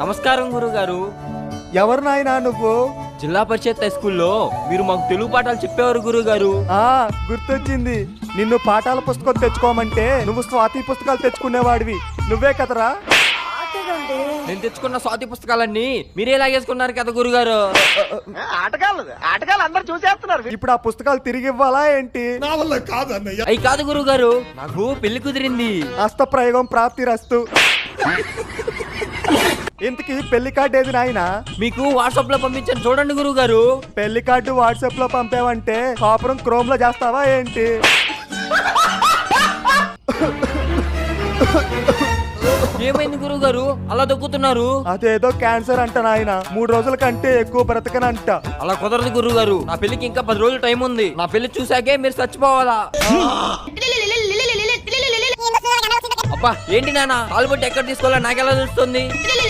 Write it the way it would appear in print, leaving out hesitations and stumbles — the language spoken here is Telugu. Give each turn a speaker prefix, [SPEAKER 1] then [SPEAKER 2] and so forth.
[SPEAKER 1] నమస్కారం గురుగారు.
[SPEAKER 2] ఎవరు నాయనా నువ్వు?
[SPEAKER 1] జిల్లా పరిషత్ హై స్కూల్లో మీరు మాకు తెలుగు పాఠాలు చెప్పేవారు గురుగారు.
[SPEAKER 2] గుర్తొచ్చింది. నిన్ను పాఠాల పుస్తకం తెచ్చుకోమంటే నువ్వు స్వాతి పుస్తకాలు తెచ్చుకునేవాడివి. నువ్వే కదరా?
[SPEAKER 1] నేను తెచ్చుకున్న స్వాతి పుస్తకాలన్నీ మీరే లాగేసుకున్నారు కదా గురుగారు.
[SPEAKER 3] ఆటగాళ్ళు అందరు చూసేస్తున్నారు.
[SPEAKER 2] ఇప్పుడు ఆ పుస్తకాలు తిరిగి ఇవ్వాలా ఏంటి?
[SPEAKER 1] అయి కాదు గురుగారు, నాకు పెళ్లి కుదిరింది.
[SPEAKER 2] హస్త ప్రయోగం ప్రాప్తి రస్తు. ఇంతకీ పెళ్లి కార్డు ఏది నాయనా?
[SPEAKER 1] మీకు వాట్సాప్ లో పంపించాను చూడండి గురుగారు.
[SPEAKER 2] పెళ్లి కార్డు వాట్సాప్ లో పంపావంటే కాపురం క్రోమ్ లో చేస్తావా ఏంటి?
[SPEAKER 1] ఏమైంది గురుగారు అలా దొక్కుతున్నారు?
[SPEAKER 2] అదేదో క్యాన్సర్ అంట నాయన. 3 రోజుల కంటే ఎక్కువ బ్రతకనంట.
[SPEAKER 1] అలా కుదరదు గురుగారు. నా పెళ్లికి ఇంకా 10 రోజులు టైం ఉంది. నా పెళ్లి చూసాకే మీరు చచ్చిపోవాలా. అబ్బా ఏంటి నాన్న, కాలు బట్టి ఎక్కడ తీసుకోవాలో నాకెలా తెలుస్తుంది?